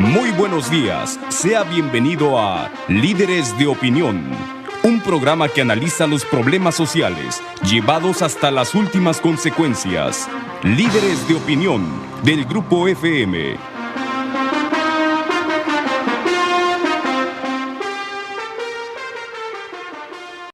Muy buenos días, sea bienvenido a Líderes de Opinión, un programa que analiza los problemas sociales llevados hasta las últimas consecuencias. Líderes de Opinión, del Grupo FM.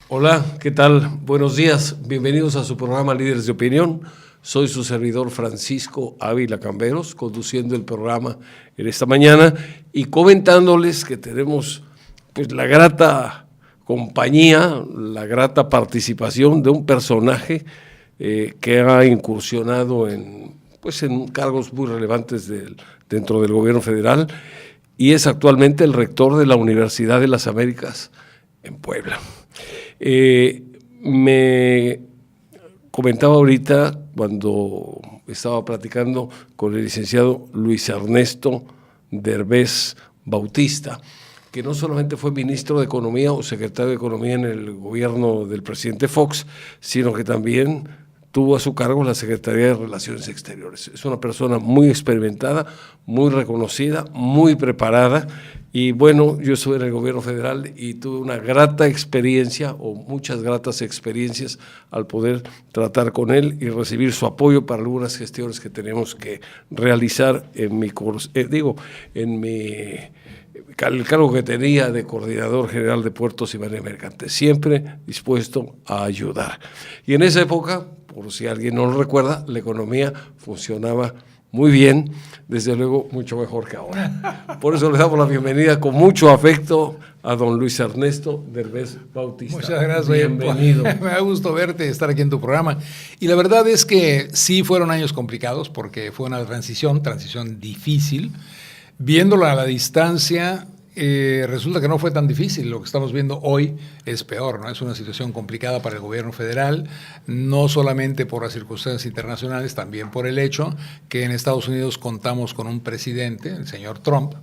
Hola, ¿qué tal? Buenos días, bienvenidos a su programa Líderes de Opinión. Soy su servidor Francisco Ávila Camberos, conduciendo el programa en esta mañana y comentándoles que tenemos pues, la grata compañía, la grata participación de un personaje que ha incursionado en cargos muy relevantes dentro del gobierno federal y es actualmente el rector de la Universidad de las Américas en Puebla. Me comentaba ahorita cuando estaba platicando con el licenciado Luis Ernesto Derbez Bautista, que no solamente fue ministro de Economía o secretario de Economía en el gobierno del presidente Fox, sino que también tuvo a su cargo la Secretaría de Relaciones Exteriores. Es una persona muy experimentada, muy reconocida, muy preparada. Y bueno, yo estuve en el gobierno federal y tuve una grata experiencia o muchas gratas experiencias al poder tratar con él y recibir su apoyo para algunas gestiones que tenemos que realizar en el cargo que tenía de coordinador general de puertos y manejo mercante, siempre dispuesto a ayudar. Y en esa época, por si alguien no lo recuerda, la economía funcionaba muy bien, desde luego mucho mejor que ahora. Por eso le damos la bienvenida con mucho afecto a don Luis Ernesto Derbez Bautista. Muchas gracias. Bienvenido. Me da gusto verte, estar aquí en tu programa. Y la verdad es que sí fueron años complicados porque fue una transición difícil. Viéndola a la distancia, resulta que no fue tan difícil. Lo que estamos viendo hoy es peor, ¿no? Es una situación complicada para el gobierno federal, no solamente por las circunstancias internacionales, también por el hecho que en Estados Unidos contamos con un presidente, el señor Trump,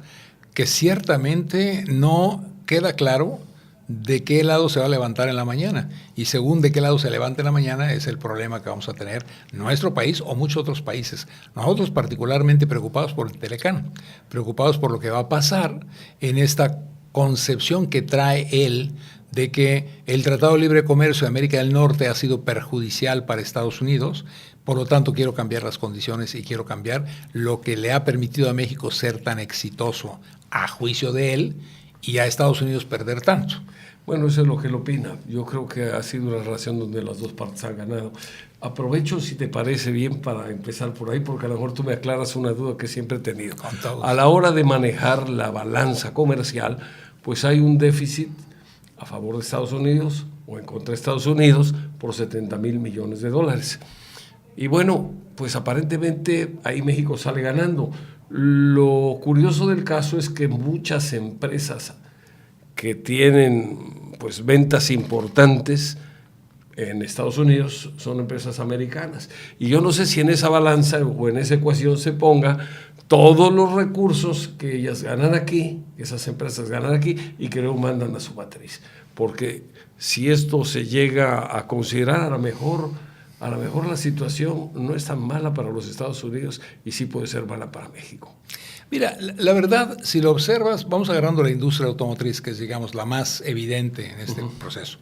que ciertamente no queda claro de qué lado se va a levantar en la mañana. Y según de qué lado se levante en la mañana es el problema que vamos a tener nuestro país o muchos otros países. Nosotros particularmente preocupados por el Telecán, preocupados por lo que va a pasar en esta concepción que trae él de que el Tratado de Libre Comercio de América del Norte ha sido perjudicial para Estados Unidos. Por lo tanto, quiero cambiar las condiciones y quiero cambiar lo que le ha permitido a México ser tan exitoso a juicio de él y a Estados Unidos perder tanto. Bueno, eso es lo que él opina. Yo creo que ha sido una relación donde las dos partes han ganado. Aprovecho, si te parece bien, para empezar por ahí, porque a lo mejor tú me aclaras una duda que siempre he tenido. A la hora de manejar la balanza comercial, pues hay un déficit a favor de Estados Unidos o en contra de Estados Unidos por 70,000 millones de dólares. Y bueno, pues aparentemente ahí México sale ganando. Lo curioso del caso es que muchas empresas que tienen pues ventas importantes en Estados Unidos son empresas americanas. Y yo no sé si en esa balanza o en esa ecuación se ponga todos los recursos que ellas ganan aquí, esas empresas ganan aquí y que luego mandan a su matriz. Porque si esto se llega a considerar, a lo mejor la situación no es tan mala para los Estados Unidos y sí puede ser mala para México. Mira, la verdad, si lo observas, vamos agarrando la industria automotriz, que es, digamos, la más evidente en este proceso.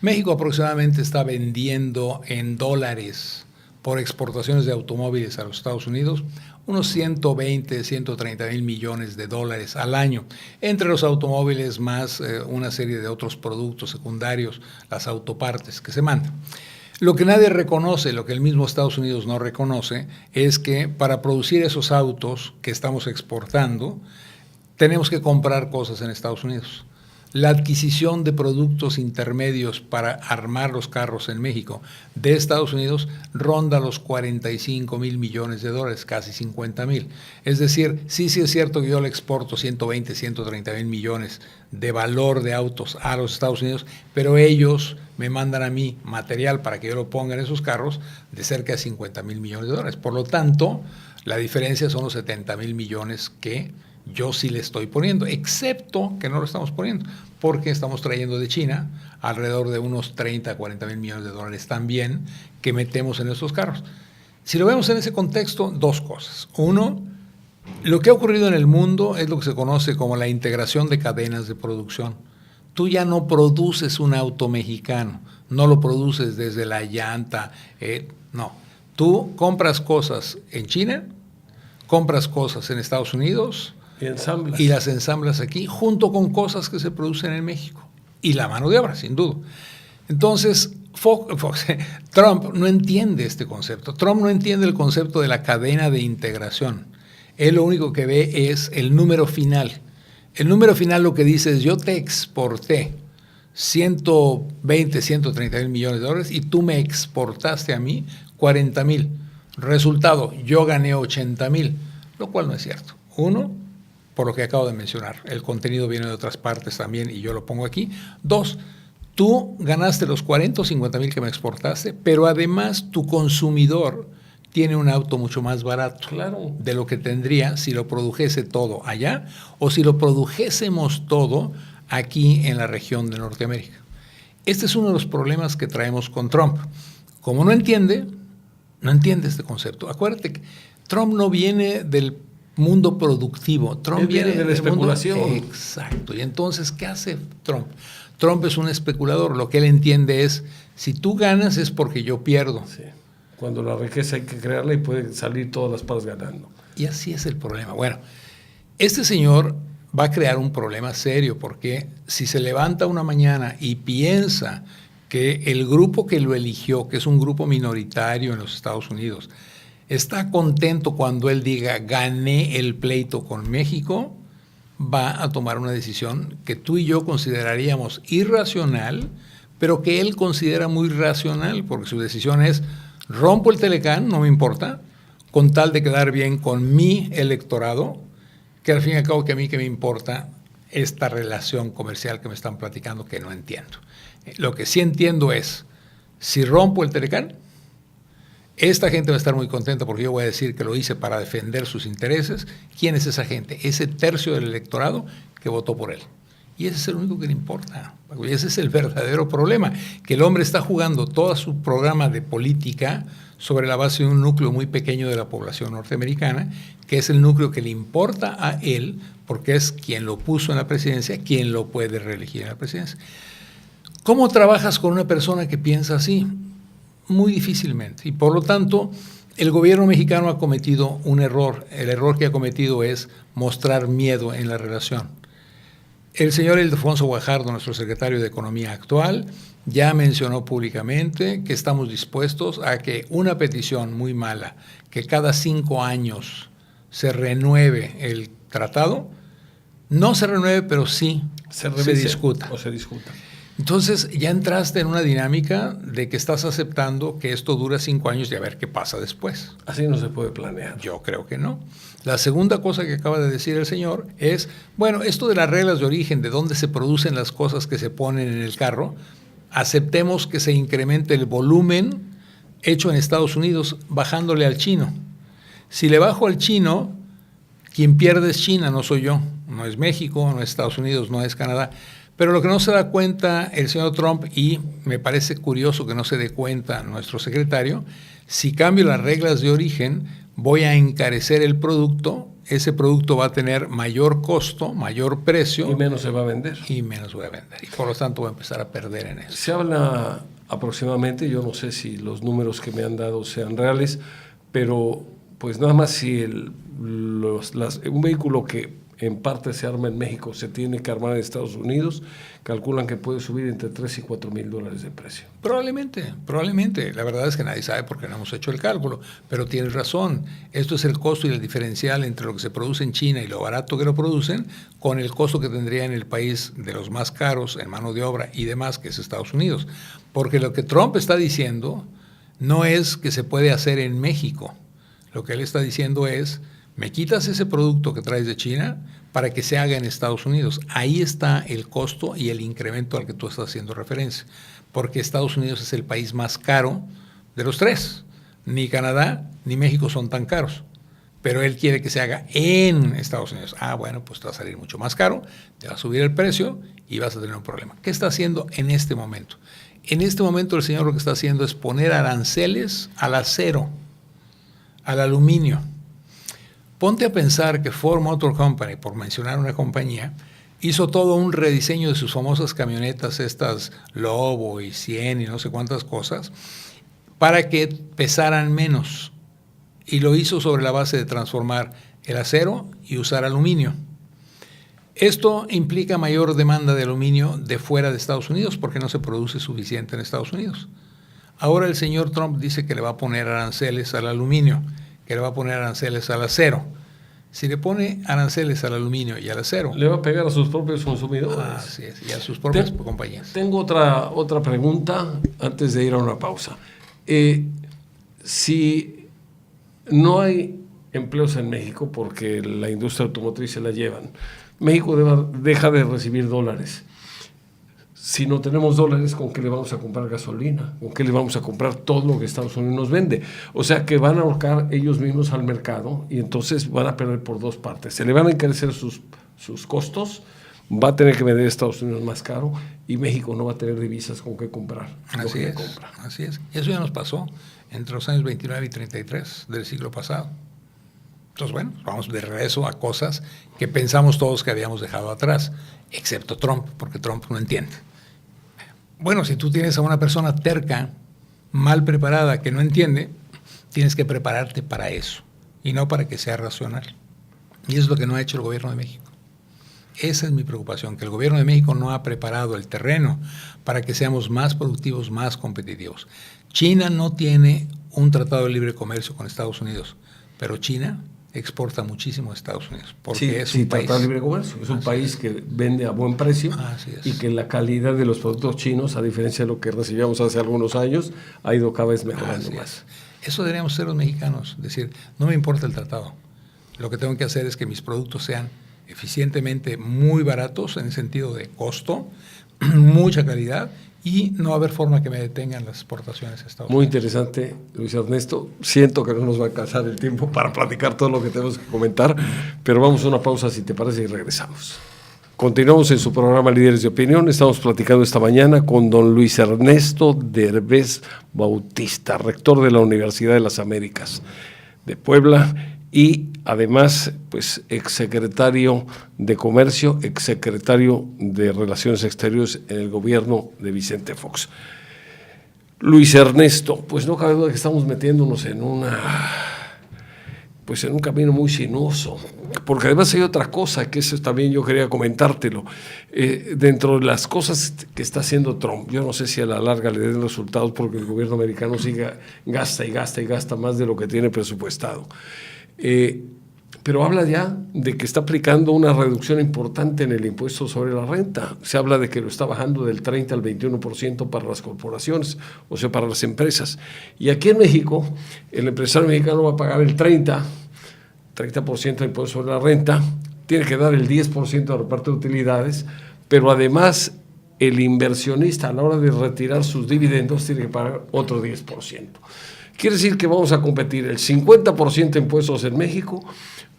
México aproximadamente está vendiendo en dólares por exportaciones de automóviles a los Estados Unidos unos 120, 130 mil millones de dólares al año, entre los automóviles más una serie de otros productos secundarios, las autopartes que se mandan. Lo que nadie reconoce, lo que el mismo Estados Unidos no reconoce, es que para producir esos autos que estamos exportando, tenemos que comprar cosas en Estados Unidos. La adquisición de productos intermedios para armar los carros en México de Estados Unidos ronda los 45,000 millones de dólares, casi 50,000. Es decir, sí es cierto que yo le exporto 120, 130 mil millones de valor de autos a los Estados Unidos, pero ellos me mandan a mí material para que yo lo ponga en esos carros de cerca de 50,000 millones de dólares. Por lo tanto, la diferencia son los 70,000 millones que yo sí le estoy poniendo, excepto que no lo estamos poniendo, porque estamos trayendo de China alrededor de unos 30 a 40 mil millones de dólares también que metemos en estos carros. Si lo vemos en ese contexto, dos cosas. Uno, Lo que ha ocurrido en el mundo es lo que se conoce como la integración de cadenas de producción. Tú ya no produces un auto mexicano, no lo produces desde la llanta, no. Tú compras cosas en China, compras cosas en Estados Unidos y las ensamblas aquí junto con cosas que se producen en México. Y la mano de obra, sin duda. Entonces, Trump no entiende este concepto. Trump no entiende el concepto de la cadena de integración. Él lo único que ve es el número final. El número final lo que dice es: yo te exporté 120, 130 mil millones de dólares y tú me exportaste a mí 40 mil. Resultado, yo gané 80 mil, lo cual no es cierto. Uno, por lo que acabo de mencionar, el contenido viene de otras partes también y yo lo pongo aquí. Dos, tú ganaste los 40 o 50 mil que me exportaste, pero además tu consumidor tiene un auto mucho más barato de lo que tendría si lo produjese todo allá o si lo produjésemos todo aquí en la región de Norteamérica. Este es uno de los problemas que traemos con Trump. Como no entiende este concepto. Acuérdate que Trump no viene del mundo productivo. Trump viene de la especulación. Exacto. Y entonces, ¿qué hace Trump? Trump es un especulador. Lo que él entiende es: si tú ganas es porque yo pierdo. Sí. Cuando la riqueza hay que crearla y pueden salir todas las partes ganando. Y así es el problema. Bueno, este señor va a crear un problema serio, porque si se levanta una mañana y piensa que el grupo que lo eligió, que es un grupo minoritario en los Estados Unidos, está contento cuando él diga gané el pleito con México, va a tomar una decisión que tú y yo consideraríamos irracional, pero que él considera muy racional, porque su decisión es: rompo el Telecán, no me importa, con tal de quedar bien con mi electorado, que al fin y al cabo que a mí que me importa esta relación comercial que me están platicando que no entiendo. Lo que sí entiendo es: si rompo el Telecán, esta gente va a estar muy contenta porque yo voy a decir que lo hice para defender sus intereses. ¿Quién es esa gente? Ese tercio del electorado que votó por él. Y ese es el único que le importa. Y ese es el verdadero problema, que el hombre está jugando todo su programa de política sobre la base de un núcleo muy pequeño de la población norteamericana, que es el núcleo que le importa a él, porque es quien lo puso en la presidencia, quien lo puede reelegir en la presidencia. ¿Cómo trabajas con una persona que piensa así? Muy difícilmente. Y por lo tanto, el gobierno mexicano ha cometido un error. El error que ha cometido es mostrar miedo en la relación. El señor Ildefonso Guajardo, nuestro secretario de Economía actual, ya mencionó públicamente que estamos dispuestos a que una petición muy mala, que cada 5 años se renueve el tratado, no se renueve, pero sí se discuta. O se discuta. Entonces ya entraste en una dinámica de que estás aceptando que esto dura 5 años y a ver qué pasa después. Así no se puede planear. Yo creo que no. La segunda cosa que acaba de decir el señor es, bueno, esto de las reglas de origen, de dónde se producen las cosas que se ponen en el carro, aceptemos que se incremente el volumen hecho en Estados Unidos bajándole al chino. Si le bajo al chino, quien pierde es China, no soy yo. No es México, no es Estados Unidos, no es Canadá. Pero lo que no se da cuenta el señor Trump, y me parece curioso que no se dé cuenta nuestro secretario, si cambio las reglas de origen, voy a encarecer el producto, ese producto va a tener mayor costo, mayor precio. Y menos se va a vender. Y menos voy a vender. Y por lo tanto voy a empezar a perder en eso. Se habla aproximadamente, yo no sé si los números que me han dado sean reales, pero pues nada más si un vehículo que en parte se arma en México, se tiene que armar en Estados Unidos, calculan que puede subir entre 3 y 4 mil dólares de precio. Probablemente. La verdad es que nadie sabe porque no hemos hecho el cálculo, pero tienes razón. Esto es el costo y el diferencial entre lo que se produce en China y lo barato que lo producen, con el costo que tendría en el país de los más caros en mano de obra y demás, que es Estados Unidos. Porque lo que Trump está diciendo no es que se puede hacer en México. Lo que él está diciendo es: me quitas ese producto que traes de China para que se haga en Estados Unidos. Ahí está el costo y el incremento al que tú estás haciendo referencia, porque Estados Unidos es el país más caro de los tres. Ni Canadá ni México son tan caros, pero él quiere que se haga en Estados Unidos. Bueno, pues te va a salir mucho más caro, te va a subir el precio y vas a tener un problema. ¿Qué está haciendo en este momento? En este momento el señor lo que está haciendo es poner aranceles al acero, al aluminio. Ponte a pensar que Ford Motor Company, por mencionar una compañía, hizo todo un rediseño de sus famosas camionetas, estas Lobo y 100 y no sé cuántas cosas, para que pesaran menos. Y lo hizo sobre la base de transformar el acero y usar aluminio. Esto implica mayor demanda de aluminio de fuera de Estados Unidos porque no se produce suficiente en Estados Unidos. Ahora el señor Trump dice que le va a poner aranceles al aluminio, que le va a poner aranceles al acero. Si le pone aranceles al aluminio y al acero, le va a pegar a sus propios consumidores. Así es, y a sus propias compañías. Tengo otra pregunta antes de ir a una pausa. Si no hay empleos en México porque la industria automotriz se la llevan, México deja de recibir dólares. Si no tenemos dólares, ¿con qué le vamos a comprar gasolina? ¿Con qué le vamos a comprar todo lo que Estados Unidos nos vende? O sea que van a ahorcar ellos mismos al mercado y entonces van a perder por dos partes. Se le van a encarecer sus costos, va a tener que vender a Estados Unidos más caro y México no va a tener divisas con qué comprar. Así es. Eso ya nos pasó entre los años 29 y 33 del siglo pasado. Entonces, bueno, vamos de regreso a cosas que pensamos todos que habíamos dejado atrás, excepto Trump, porque Trump no entiende. Bueno, si tú tienes a una persona terca, mal preparada, que no entiende, tienes que prepararte para eso y no para que sea racional. Y eso es lo que no ha hecho el gobierno de México. Esa es mi preocupación, que el gobierno de México no ha preparado el terreno para que seamos más productivos, más competitivos. China no tiene un tratado de libre comercio con Estados Unidos, pero China exporta muchísimo a Estados Unidos. Porque es un país tratado de libre comercio. Es un país que vende a buen precio y que la calidad de los productos chinos, a diferencia de lo que recibíamos hace algunos años, ha ido cada vez mejorando más. Eso deberíamos ser los mexicanos, decir, no me importa el tratado. Lo que tengo que hacer es que mis productos sean eficientemente muy baratos en el sentido de costo, mucha calidad, y no va a haber forma que me detengan las exportaciones a Estados Unidos. Muy interesante, Luis Ernesto. Siento que no nos va a alcanzar el tiempo para platicar todo lo que tenemos que comentar, pero vamos a una pausa, si te parece, y regresamos. Continuamos en su programa Líderes de Opinión. Estamos platicando esta mañana con don Luis Ernesto Derbez Bautista, rector de la Universidad de las Américas de Puebla y además, pues, exsecretario de Comercio, exsecretario de Relaciones Exteriores en el gobierno de Vicente Fox. Luis Ernesto, pues no cabe duda que estamos metiéndonos en un camino muy sinuoso, porque además hay otra cosa, que eso también yo quería comentártelo. Dentro de las cosas que está haciendo Trump, yo no sé si a la larga le den resultados porque el gobierno americano sigue gasta y gasta y gasta más de lo que tiene presupuestado. Pero habla ya de que está aplicando una reducción importante en el impuesto sobre la renta. Se habla de que lo está bajando del 30 al 21% para las corporaciones, o sea, para las empresas. Y aquí en México, el empresario mexicano va a pagar el 30% de impuesto sobre la renta, tiene que dar el 10% de reparto de utilidades, pero además el inversionista a la hora de retirar sus dividendos tiene que pagar otro 10%. Quiere decir que vamos a competir el 50% de impuestos en México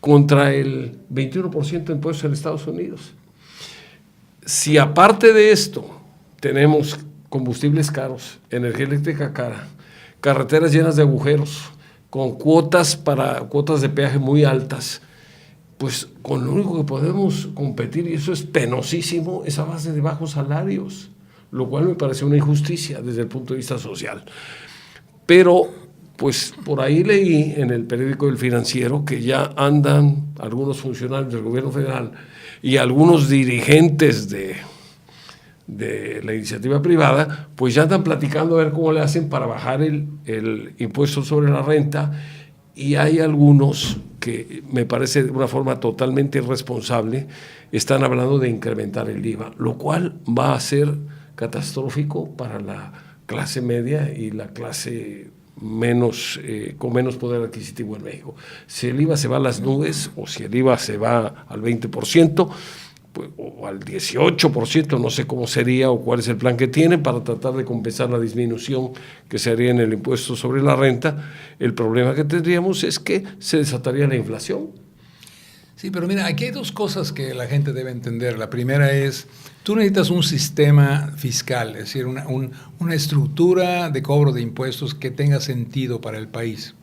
contra el 21% de impuestos en Estados Unidos. Si aparte de esto tenemos combustibles caros, energía eléctrica cara, carreteras llenas de agujeros, con cuotas de peaje muy altas, pues con lo único que podemos competir, y eso es penosísimo, es a base de bajos salarios, lo cual me parece una injusticia desde el punto de vista social. Pero pues por ahí leí en el periódico El Financiero que ya andan algunos funcionarios del gobierno federal y algunos dirigentes de la iniciativa privada, pues ya andan platicando a ver cómo le hacen para bajar el impuesto sobre la renta, y hay algunos que me parece de una forma totalmente irresponsable están hablando de incrementar el IVA, lo cual va a ser catastrófico para la clase media y la clase con menos poder adquisitivo en México. Si el IVA se va a las nubes o si el IVA se va al 20%, pues, o al 18%, no sé cómo sería o cuál es el plan que tienen para tratar de compensar la disminución que se haría en el impuesto sobre la renta, el problema que tendríamos es que se desataría la inflación. Sí, pero mira, aquí hay dos cosas que la gente debe entender. La primera es, tú necesitas un sistema fiscal, es decir, una estructura de cobro de impuestos que tenga sentido para el país.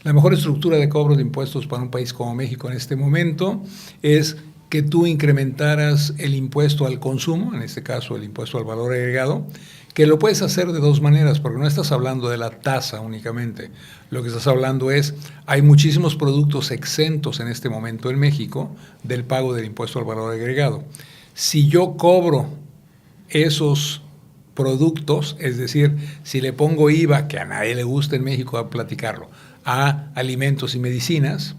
La mejor estructura de cobro de impuestos para un país como México en este momento es que tú incrementaras el impuesto al consumo, en este caso el impuesto al valor agregado, que lo puedes hacer de dos maneras, porque no estás hablando de la tasa únicamente. Lo que estás hablando es, hay muchísimos productos exentos en este momento en México del pago del impuesto al valor agregado. Si yo cobro esos productos, es decir, si le pongo IVA, que a nadie le gusta en México a platicarlo, a alimentos y medicinas,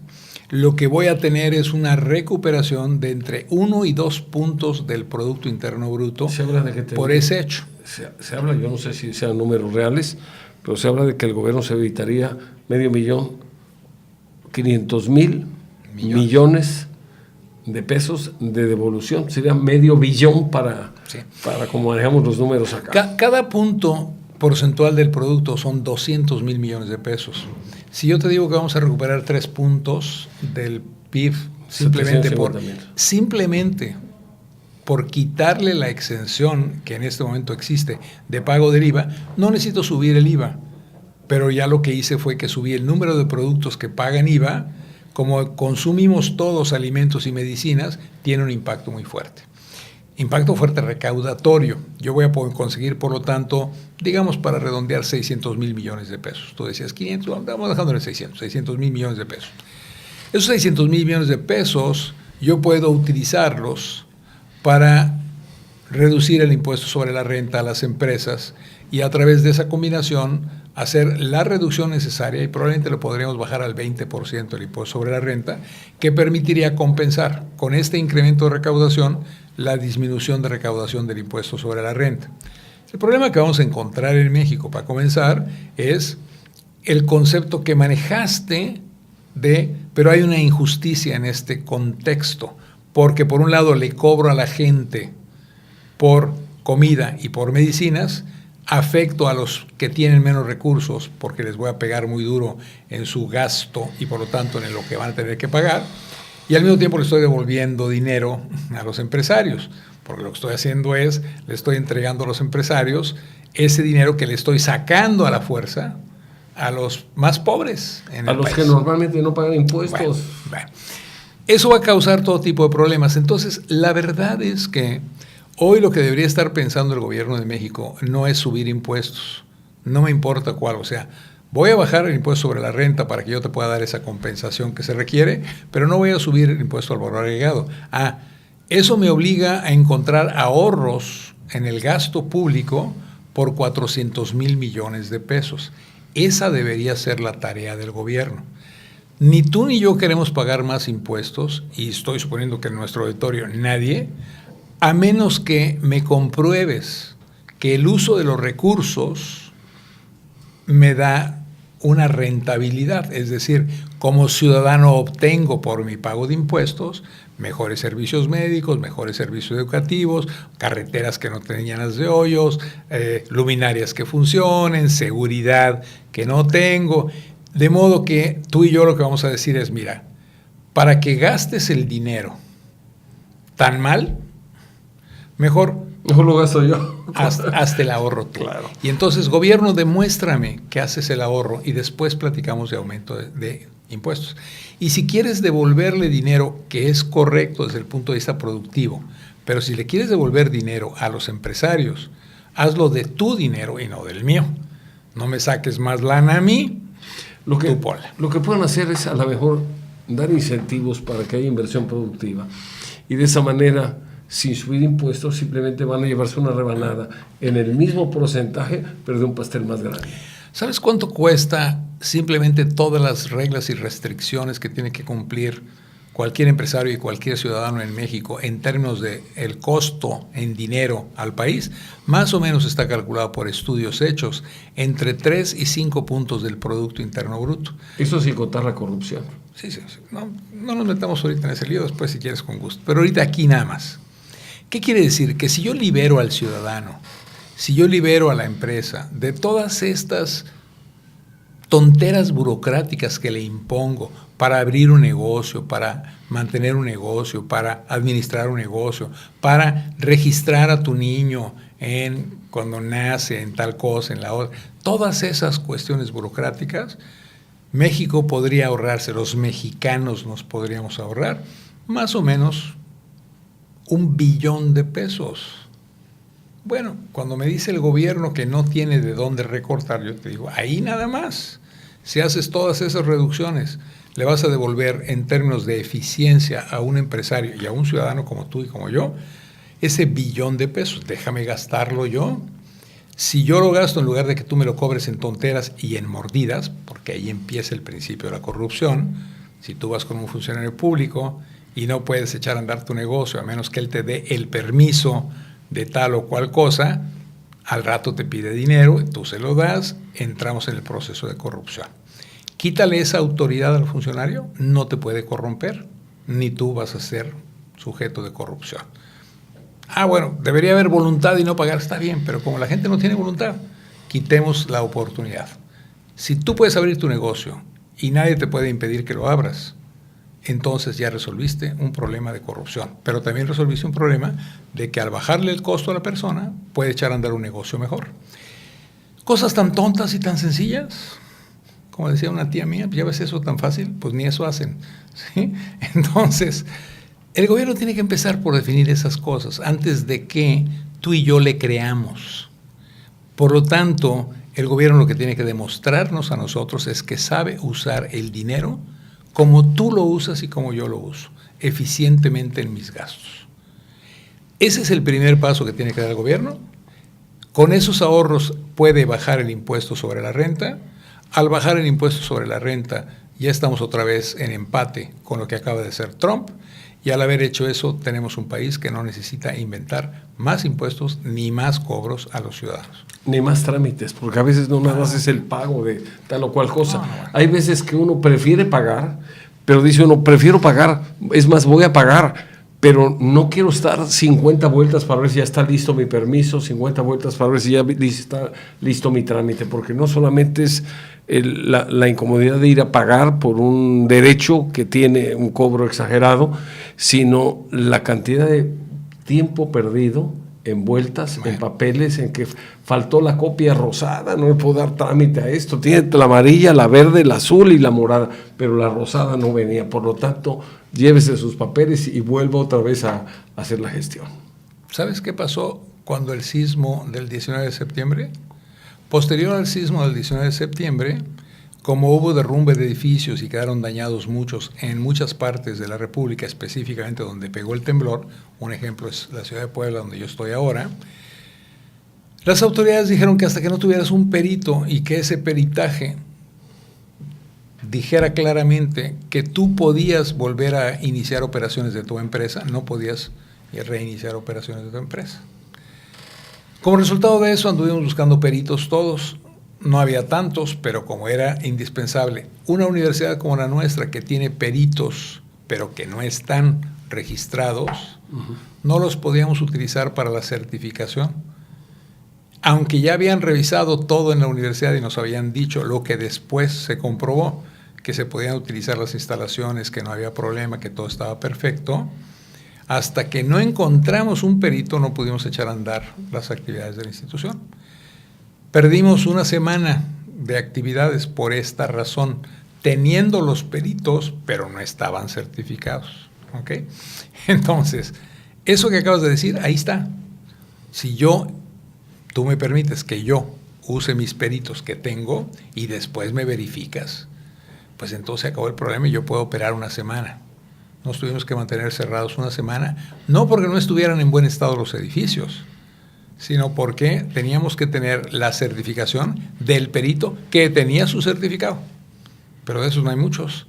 lo que voy a tener es una recuperación de entre 1 y 2 puntos del Producto Interno Bruto por ese hecho. Se habla, yo no sé si sean números reales, pero se habla de que el gobierno se evitaría 500,000 millones de pesos de devolución. Sería $500 millones para como manejamos los números acá. Cada punto porcentual del producto son 200,000 millones de pesos. Si yo te digo que vamos a recuperar 3 puntos del PIB simplemente por quitarle la exención que en este momento existe de pago del IVA, no necesito subir el IVA, pero ya lo que hice fue que subí el número de productos que pagan IVA. Como consumimos todos alimentos y medicinas, tiene un impacto muy fuerte. Impacto fuerte recaudatorio. Yo voy a poder conseguir, por lo tanto, digamos para redondear 600,000 millones de pesos. Tú decías 500, vamos dejándole 600,000 millones de pesos. Esos 600,000 millones de pesos yo puedo utilizarlos para reducir el impuesto sobre la renta a las empresas y a través de esa combinación hacer la reducción necesaria, y probablemente lo podríamos bajar al 20% el impuesto sobre la renta, que permitiría compensar con este incremento de recaudación la disminución de recaudación del impuesto sobre la renta. El problema que vamos a encontrar en México, para comenzar, es el concepto que manejaste pero hay una injusticia en este contexto, porque por un lado le cobro a la gente por comida y por medicinas, afecto a los que tienen menos recursos porque les voy a pegar muy duro en su gasto y por lo tanto en lo que van a tener que pagar, y al mismo tiempo le estoy devolviendo dinero a los empresarios, porque lo que estoy haciendo es, le estoy entregando a los empresarios ese dinero que le estoy sacando a la fuerza a los más pobres en el país. Que normalmente no pagan impuestos. Bueno, eso va a causar todo tipo de problemas. Entonces, la verdad es que hoy lo que debería estar pensando el gobierno de México no es subir impuestos, no me importa cuál, o sea, voy a bajar el impuesto sobre la renta para que yo te pueda dar esa compensación que se requiere, pero no voy a subir el impuesto al valor agregado. Eso me obliga a encontrar ahorros en el gasto público por 400,000 millones de pesos. Esa debería ser la tarea del gobierno. Ni tú ni yo queremos pagar más impuestos, y estoy suponiendo que en nuestro auditorio nadie, a menos que me compruebes que el uso de los recursos me da una rentabilidad, es decir, como ciudadano obtengo por mi pago de impuestos mejores servicios médicos, mejores servicios educativos, carreteras que no estén llenas de hoyos, luminarias que funcionen, seguridad que no tengo, de modo que tú y yo lo que vamos a decir es, mira, para que gastes el dinero tan mal, mejor lo gasto yo. Hazte el ahorro tú. Claro. Y entonces, gobierno, demuéstrame que haces el ahorro y después platicamos de aumento de impuestos. Y si quieres devolverle dinero, que es correcto desde el punto de vista productivo, pero si le quieres devolver dinero a los empresarios, hazlo de tu dinero y no del mío. No me saques más lana a mí, tú ponla. Lo que pueden hacer es a lo mejor dar incentivos para que haya inversión productiva. Y de esa manera, sin subir impuestos, simplemente van a llevarse una rebanada en el mismo porcentaje, pero de un pastel más grande. ¿Sabes cuánto cuesta simplemente todas las reglas y restricciones que tiene que cumplir cualquier empresario y cualquier ciudadano en México en términos de el costo en dinero al país? Más o menos está calculado por estudios hechos entre 3 y 5 puntos del Producto Interno Bruto. Eso sin contar la corrupción. Sí. No nos metamos ahorita en ese lío, después si quieres con gusto. Pero ahorita aquí nada más. ¿Qué quiere decir? Que si yo libero al ciudadano, si yo libero a la empresa de todas estas tonteras burocráticas que le impongo para abrir un negocio, para mantener un negocio, para administrar un negocio, para registrar a tu niño cuando nace en tal cosa, en la otra, todas esas cuestiones burocráticas, México podría ahorrarse, los mexicanos nos podríamos ahorrar más o menos $1 billón. Bueno, cuando me dice el gobierno que no tiene de dónde recortar, yo te digo, ahí nada más. Si haces todas esas reducciones, le vas a devolver en términos de eficiencia a un empresario y a un ciudadano como tú y como yo, ese $1 billón. Déjame gastarlo yo. Si yo lo gasto en lugar de que tú me lo cobres en tonteras y en mordidas, porque ahí empieza el principio de la corrupción, si tú vas con un funcionario público y no puedes echar a andar tu negocio a menos que él te dé el permiso de tal o cual cosa, al rato te pide dinero, tú se lo das, entramos en el proceso de corrupción. Quítale esa autoridad al funcionario, no te puede corromper, ni tú vas a ser sujeto de corrupción. Bueno, debería haber voluntad y no pagar, está bien, pero como la gente no tiene voluntad, quitemos la oportunidad. Si tú puedes abrir tu negocio y nadie te puede impedir que lo abras, entonces ya resolviste un problema de corrupción, pero también resolviste un problema de que al bajarle el costo a la persona puede echar a andar un negocio mejor. Cosas tan tontas y tan sencillas, como decía una tía mía, ¿ya ves eso tan fácil? Pues ni eso hacen, ¿sí? Entonces, el gobierno tiene que empezar por definir esas cosas antes de que tú y yo le creamos. Por lo tanto, el gobierno lo que tiene que demostrarnos a nosotros es que sabe usar el dinero como tú lo usas y como yo lo uso, eficientemente en mis gastos. Ese es el primer paso que tiene que dar el gobierno. Con esos ahorros puede bajar el impuesto sobre la renta. Al bajar el impuesto sobre la renta, ya estamos otra vez en empate con lo que acaba de hacer Trump. Y al haber hecho eso, tenemos un país que no necesita inventar más impuestos ni más cobros a los ciudadanos. Ni más trámites, porque a veces no nada más es el pago de tal o cual cosa. No. Hay veces que uno prefiere pagar, pero dice uno, prefiero pagar, es más, voy a pagar, pero no quiero estar 50 vueltas para ver si ya está listo mi permiso, 50 vueltas para ver si ya está listo mi trámite, porque no solamente es la incomodidad de ir a pagar por un derecho que tiene un cobro exagerado, sino la cantidad de tiempo perdido en vueltas, en papeles, en que faltó la copia rosada, no le puedo dar trámite a esto, tiene la amarilla, la verde, la azul y la morada, pero la rosada no venía, por lo tanto, llévese sus papeles y vuelva otra vez a hacer la gestión. ¿Sabes qué pasó cuando el sismo del 19 de septiembre? Posterior al sismo del 19 de septiembre, como hubo derrumbe de edificios y quedaron dañados muchos en muchas partes de la República, específicamente donde pegó el temblor, un ejemplo es la ciudad de Puebla, donde yo estoy ahora, las autoridades dijeron que hasta que no tuvieras un perito y que ese peritaje dijera claramente que tú podías volver a iniciar operaciones de tu empresa, no podías reiniciar operaciones de tu empresa. Como resultado de eso anduvimos buscando peritos todos. No había tantos, pero como era indispensable, una universidad como la nuestra que tiene peritos, pero que no están registrados, no los podíamos utilizar para la certificación. Aunque ya habían revisado todo en la universidad y nos habían dicho lo que después se comprobó, que se podían utilizar las instalaciones, que no había problema, que todo estaba perfecto, hasta que no encontramos un perito no pudimos echar a andar las actividades de la institución. Perdimos una semana de actividades por esta razón, teniendo los peritos, pero no estaban certificados. ¿Okay? Entonces, eso que acabas de decir, ahí está. Si tú me permites que yo use mis peritos que tengo y después me verificas, pues entonces se acabó el problema y yo puedo operar una semana. Nos tuvimos que mantener cerrados una semana, no porque no estuvieran en buen estado los edificios, sino porque teníamos que tener la certificación del perito que tenía su certificado. Pero de esos no hay muchos,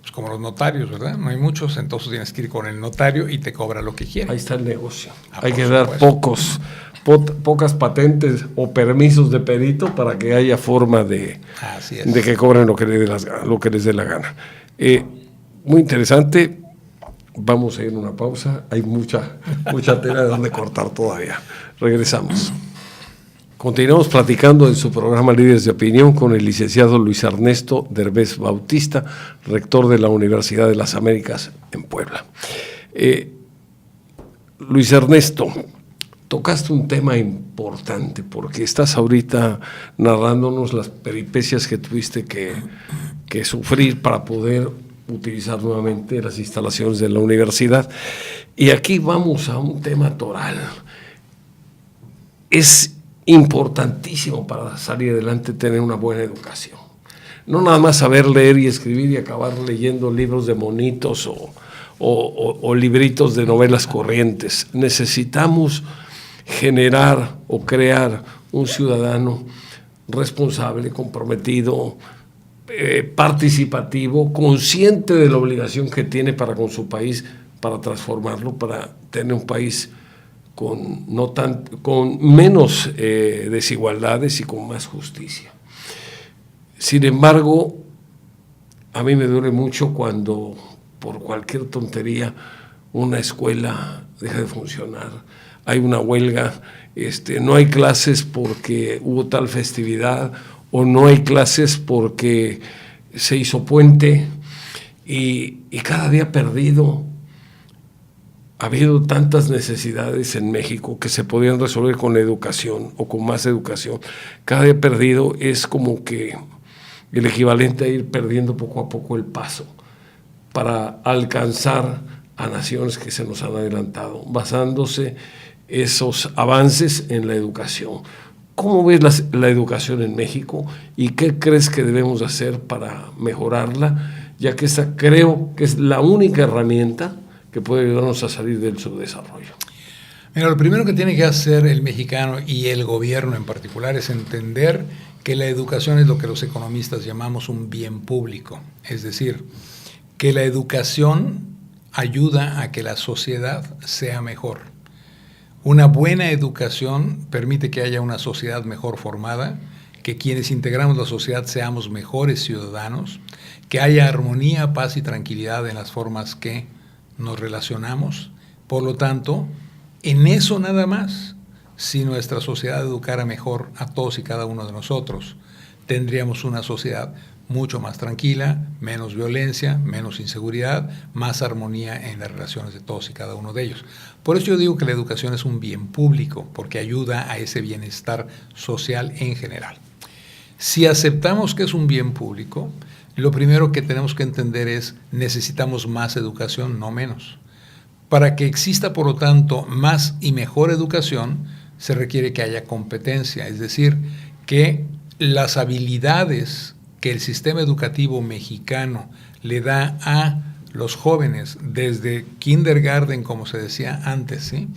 pues como los notarios, ¿verdad? No hay muchos, entonces tienes que ir con el notario y te cobra lo que quiere. Ahí está el negocio. Hay que dar pocas patentes o permisos de perito para que haya forma de que cobren lo que les dé la gana. Muy interesante. Vamos a ir a una pausa. Hay mucha tela de donde cortar todavía. Regresamos. Continuamos platicando en su programa Líderes de Opinión con el licenciado Luis Ernesto Derbez Bautista, rector de la Universidad de las Américas en Puebla. Luis Ernesto, tocaste un tema importante porque estás ahorita narrándonos las peripecias que tuviste que que sufrir para poder utilizar nuevamente las instalaciones de la universidad. Y aquí vamos a un tema toral. Es importantísimo para salir adelante tener una buena educación. No nada más saber leer y escribir y acabar leyendo libros de monitos o libritos de novelas corrientes. Necesitamos generar o crear un ciudadano responsable, comprometido, participativo, consciente de la obligación que tiene para con su país, para transformarlo, para tener un país con menos desigualdades y con más justicia. Sin embargo, a mí me duele mucho cuando por cualquier tontería una escuela deja de funcionar, hay una huelga, no hay clases porque hubo tal festividad, o no hay clases porque se hizo puente, y cada día perdido. Ha habido tantas necesidades en México que se podían resolver con la educación o con más educación. Cada día perdido es como que el equivalente a ir perdiendo poco a poco el paso para alcanzar a naciones que se nos han adelantado, basándose esos avances en la educación. ¿Cómo ves la educación en México y qué crees que debemos hacer para mejorarla, ya que esta creo que es la única herramienta que puede ayudarnos a salir del subdesarrollo? Mira, lo primero que tiene que hacer el mexicano y el gobierno en particular es entender que la educación es lo que los economistas llamamos un bien público. Es decir, que la educación ayuda a que la sociedad sea mejor. Una buena educación permite que haya una sociedad mejor formada, que quienes integramos la sociedad seamos mejores ciudadanos, que haya armonía, paz y tranquilidad en las formas que nos relacionamos. Por lo tanto, en eso nada más, si nuestra sociedad educara mejor a todos y cada uno de nosotros, tendríamos una sociedad mucho más tranquila, menos violencia, menos inseguridad, más armonía en las relaciones de todos y cada uno de ellos. Por eso yo digo que la educación es un bien público, porque ayuda a ese bienestar social en general. Si aceptamos que es un bien público, lo primero que tenemos que entender es necesitamos más educación, no menos. Para que exista, por lo tanto, más y mejor educación, se requiere que haya competencia, es decir, que las habilidades que el sistema educativo mexicano le da a los jóvenes desde kindergarten, como se decía antes, ¿sí?,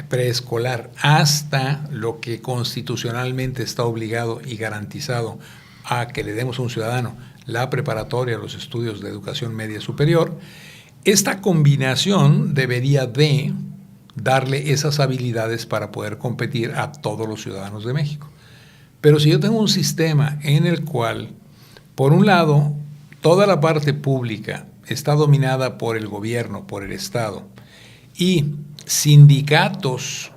preescolar, hasta lo que constitucionalmente está obligado y garantizado a que le demos a un ciudadano, la preparatoria, los estudios de educación media superior, esta combinación debería de darle esas habilidades para poder competir a todos los ciudadanos de México. Pero si yo tengo un sistema en el cual, por un lado, toda la parte pública está dominada por el gobierno, por el Estado, y sindicatos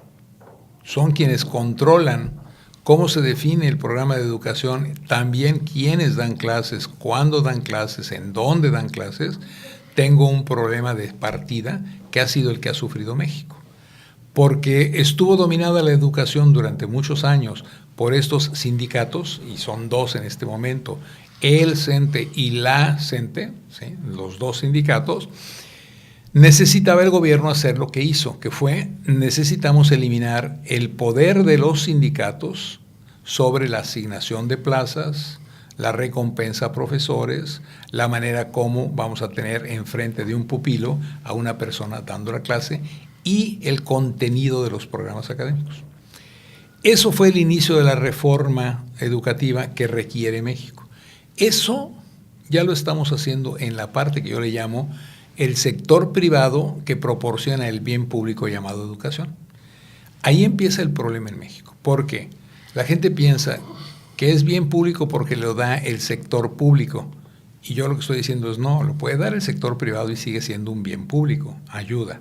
son quienes controlan cómo se define el programa de educación, también quiénes dan clases, cuándo dan clases, en dónde dan clases, tengo un problema de partida que ha sido el que ha sufrido México. Porque estuvo dominada la educación durante muchos años por estos sindicatos, y son dos en este momento, el CENTE y la CENTE, ¿sí?, los dos sindicatos. Necesitaba el gobierno hacer lo que hizo, que fue, necesitamos eliminar el poder de los sindicatos sobre la asignación de plazas, la recompensa a profesores, la manera como vamos a tener enfrente de un pupilo a una persona dando la clase y el contenido de los programas académicos. Eso fue el inicio de la reforma educativa que requiere México. Eso ya lo estamos haciendo en la parte que yo le llamo el sector privado que proporciona el bien público llamado educación. Ahí empieza el problema en México. ¿Por qué? La gente piensa que es bien público porque lo da el sector público. Y yo lo que estoy diciendo es no, lo puede dar el sector privado y sigue siendo un bien público, ayuda.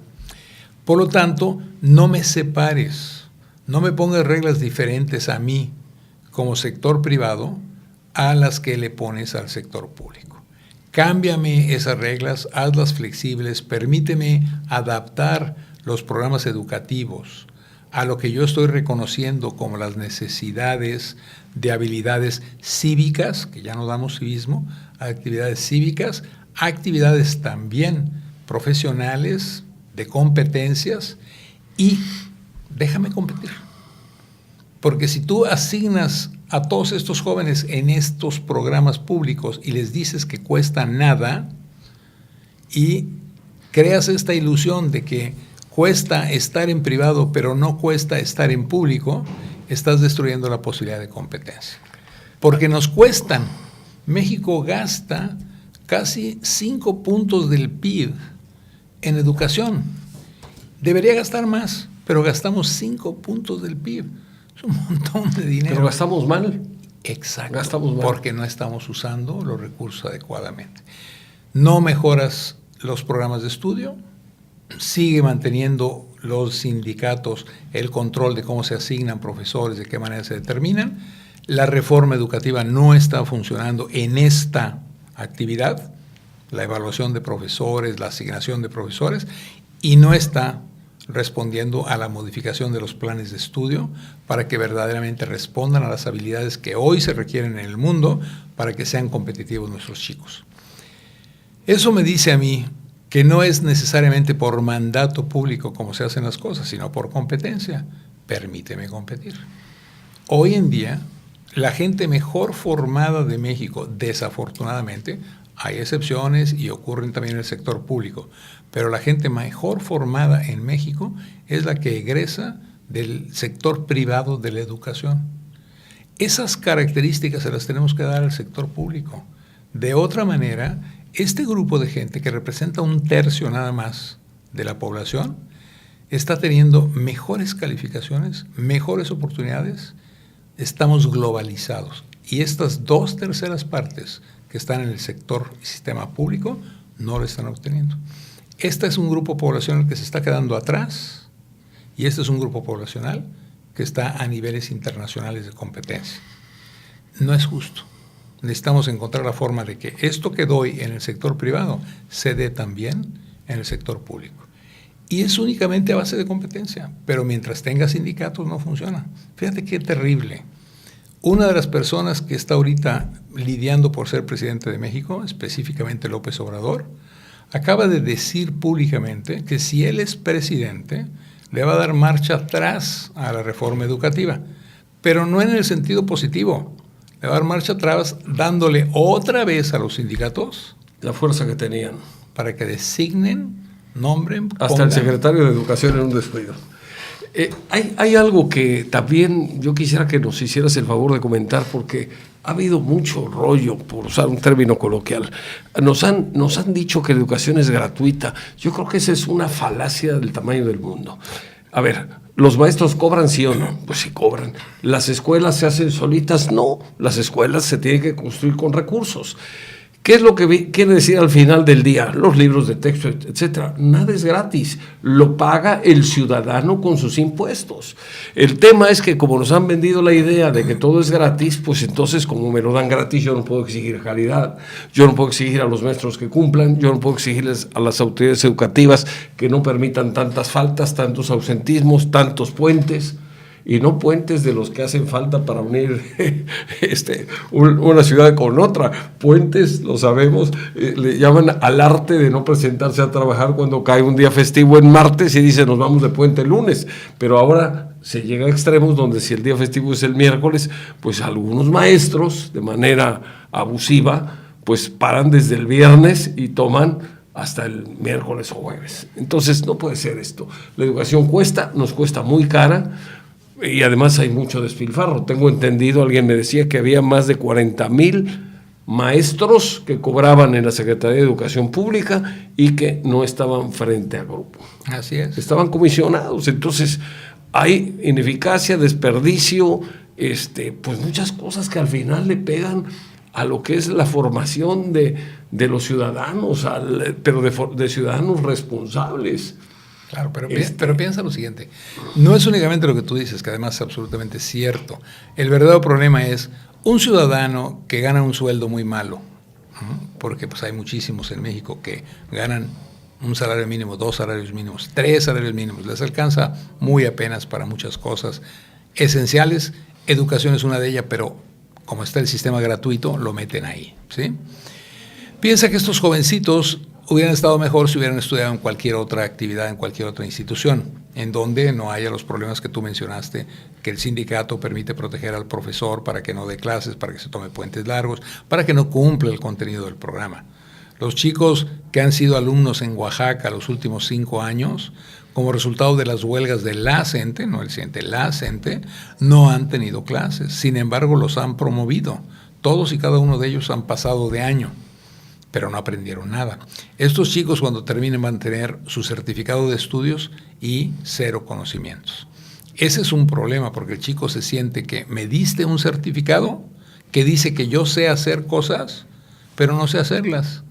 Por lo tanto, no me separes, no me pongas reglas diferentes a mí como sector privado a las que le pones al sector público. Cámbiame esas reglas, hazlas flexibles, permíteme adaptar los programas educativos a lo que yo estoy reconociendo como las necesidades de habilidades cívicas, que ya no damos civismo, actividades cívicas, actividades también profesionales, de competencias, y déjame competir. Porque si tú asignas a todos estos jóvenes en estos programas públicos y les dices que cuesta nada y creas esta ilusión de que cuesta estar en privado pero no cuesta estar en público, estás destruyendo la posibilidad de competencia. Porque nos cuestan. México gasta casi 5 puntos del PIB en educación. Debería gastar más, pero gastamos 5 puntos del PIB. Es un montón de dinero. Pero gastamos mal. Exacto. Gastamos mal. Porque no estamos usando los recursos adecuadamente. No mejoras los programas de estudio, sigue manteniendo los sindicatos el control de cómo se asignan profesores, de qué manera se determinan. La reforma educativa no está funcionando en esta actividad, la evaluación de profesores, la asignación de profesores, y no está respondiendo a la modificación de los planes de estudio para que verdaderamente respondan a las habilidades que hoy se requieren en el mundo para que sean competitivos nuestros chicos. Eso me dice a mí que no es necesariamente por mandato público como se hacen las cosas, sino por competencia. Permíteme competir. Hoy en día, la gente mejor formada de México, desafortunadamente, hay excepciones y ocurren también en el sector público, pero la gente mejor formada en México es la que egresa del sector privado de la educación. Esas características se las tenemos que dar al sector público. De otra manera, este grupo de gente que representa 1/3 nada más de la población está teniendo mejores calificaciones, mejores oportunidades. Estamos globalizados y estas 2/3 partes que están en el sector y sistema público no lo están obteniendo. Este es un grupo poblacional que se está quedando atrás y este es un grupo poblacional que está a niveles internacionales de competencia. No es justo. Necesitamos encontrar la forma de que esto que doy en el sector privado se dé también en el sector público. Y es únicamente a base de competencia, pero mientras tenga sindicatos no funciona. Fíjate qué terrible. Una de las personas que está ahorita lidiando por ser presidente de México, específicamente López Obrador, acaba de decir públicamente que si él es presidente, le va a dar marcha atrás a la reforma educativa, pero no en el sentido positivo. Le va a dar marcha atrás dándole otra vez a los sindicatos la fuerza que tenían. Para que designen, nombren, hasta pongan. el secretario de Educación en un descuido. Hay algo que también yo quisiera que nos hicieras el favor de comentar, porque ha habido mucho rollo, por usar un término coloquial. Nos han dicho que la educación es gratuita. Yo creo que esa es una falacia del tamaño del mundo. A ver, ¿los maestros cobran sí o no? Pues sí cobran. ¿Las escuelas se hacen solitas? No, las escuelas se tienen que construir con recursos. ¿Qué es lo que quiere decir al final del día? Los libros de texto, etcétera. Nada es gratis. Lo paga el ciudadano con sus impuestos. El tema es que como nos han vendido la idea de que todo es gratis, pues entonces como me lo dan gratis, yo no puedo exigir calidad, yo no puedo exigir a los maestros que cumplan, yo no puedo exigirles a las autoridades educativas que no permitan tantas faltas, tantos ausentismos, tantos puentes. Y no puentes de los que hacen falta para unir una ciudad con otra. Puentes, lo sabemos, le llaman al arte de no presentarse a trabajar cuando cae un día festivo en martes y dice nos vamos de puente el lunes. Pero ahora se llega a extremos donde si el día festivo es el miércoles, pues algunos maestros de manera abusiva pues paran desde el viernes y toman hasta el miércoles o jueves. Entonces no puede ser esto. La educación nos cuesta muy cara. Y además hay mucho despilfarro. Tengo entendido, alguien me decía que había más de 40,000 maestros que cobraban en la Secretaría de Educación Pública y que no estaban frente a grupo. Así es. Estaban comisionados. Entonces hay ineficacia, desperdicio, pues muchas cosas que al final le pegan a lo que es la formación de los ciudadanos, pero de ciudadanos responsables. Claro, pero piensa lo siguiente, no es únicamente lo que tú dices, que además es absolutamente cierto. El verdadero problema es un ciudadano que gana un sueldo muy malo, porque pues hay muchísimos en México que ganan un salario mínimo, 2 salarios mínimos, 3 salarios mínimos. Les alcanza muy apenas para muchas cosas esenciales. Educación es una de ellas, pero como está el sistema gratuito, lo meten ahí, ¿sí? Piensa que estos jovencitos hubieran estado mejor si hubieran estudiado en cualquier otra actividad, en cualquier otra institución, en donde no haya los problemas que tú mencionaste, que el sindicato permite proteger al profesor para que no dé clases, para que se tome puentes largos, para que no cumpla el contenido del programa. Los chicos que han sido alumnos en Oaxaca los últimos 5 años, como resultado de las huelgas de la CENTE, no el CENTE, la CENTE, no han tenido clases. Sin embargo, los han promovido. Todos y cada uno de ellos han pasado de año, pero no aprendieron nada. Estos chicos, cuando terminen, van a tener su certificado de estudios y 0 conocimientos. Ese es un problema, porque el chico se siente que me diste un certificado que dice que yo sé hacer cosas, pero no sé hacerlas.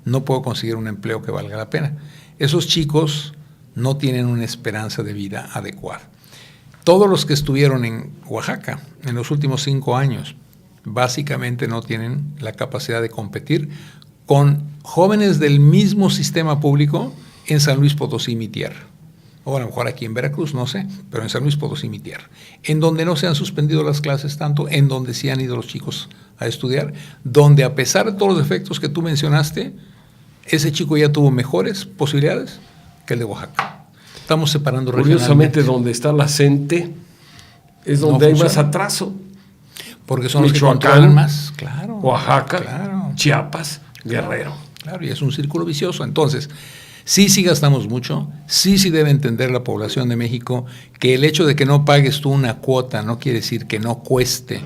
No puedo conseguir un empleo que valga la pena. Esos chicos no tienen una esperanza de vida adecuada. Todos los que estuvieron en Oaxaca en los últimos 5 años básicamente no tienen la capacidad de competir con jóvenes del mismo sistema público en San Luis Potosí, mi tierra. O a lo mejor aquí en Veracruz, no sé, pero en San Luis Potosí, mi tierra. En donde no se han suspendido las clases tanto, en donde sí han ido los chicos a estudiar, donde a pesar de todos los defectos que tú mencionaste, ese chico ya tuvo mejores posibilidades que el de Oaxaca. Estamos separando regionalmente. Curiosamente, donde está la CENTE es donde hay más atraso. Porque son los que Michoacán, controlan más. Claro. Oaxaca, claro, Chiapas, Guerrero. Claro, y es un círculo vicioso. Entonces, sí gastamos mucho, sí debe entender la población de México que el hecho de que no pagues tú una cuota no quiere decir que no cueste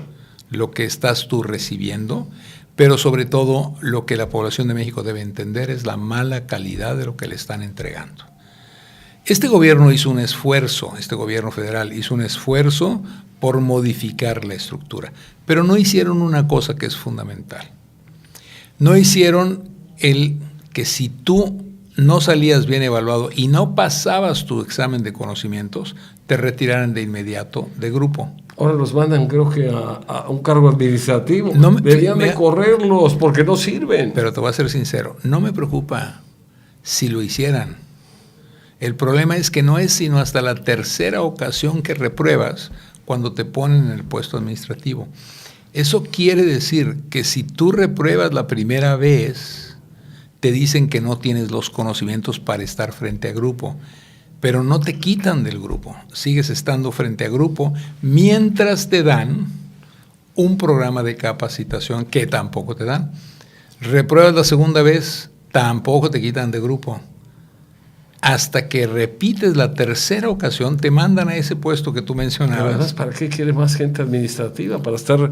lo que estás tú recibiendo, pero sobre todo lo que la población de México debe entender es la mala calidad de lo que le están entregando. Este gobierno hizo un esfuerzo, este gobierno federal hizo un esfuerzo por modificar la estructura, pero no hicieron una cosa que es fundamental. No hicieron el que si tú no salías bien evaluado y no pasabas tu examen de conocimientos, te retiraran de inmediato de grupo. Ahora los mandan, creo que a un cargo administrativo. Deberían de correrlos porque no sirven. Pero te voy a ser sincero, no me preocupa si lo hicieran. El problema es que no es sino hasta la 3ª ocasión que repruebas cuando te ponen en el puesto administrativo. Eso quiere decir que si tú repruebas la primera vez, te dicen que no tienes los conocimientos para estar frente a grupo, pero no te quitan del grupo, sigues estando frente a grupo mientras te dan un programa de capacitación que tampoco te dan. Repruebas la segunda vez, tampoco te quitan de grupo. Hasta que repites la 3ª ocasión, te mandan a ese puesto que tú mencionabas. ¿Para qué quiere más gente administrativa? ¿Para estar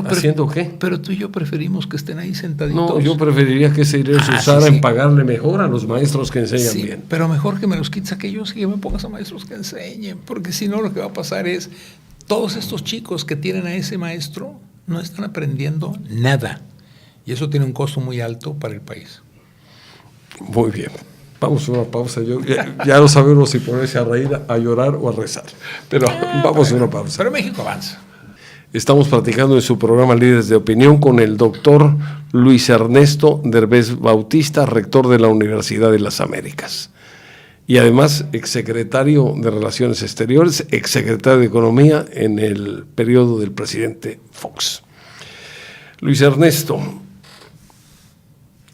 haciendo qué? Pero tú y yo preferimos que estén ahí sentaditos. No, yo preferiría que ese dinero se usara en pagarle mejor a los maestros que enseñan bien. Pero mejor que me los quites aquellos y que me pongas a maestros que enseñen, porque si no lo que va a pasar es, todos estos chicos que tienen a ese maestro no están aprendiendo nada. Y eso tiene un costo muy alto para el país. Muy bien. Vamos a una pausa. Ya no sabemos si ponerse a reír, a llorar o a rezar. Pero vamos a una pausa. Pero México avanza. Estamos platicando en su programa Líderes de Opinión con el doctor Luis Ernesto Derbez Bautista, rector de la Universidad de las Américas. Y además, exsecretario de Relaciones Exteriores, exsecretario de Economía en el periodo del presidente Fox. Luis Ernesto,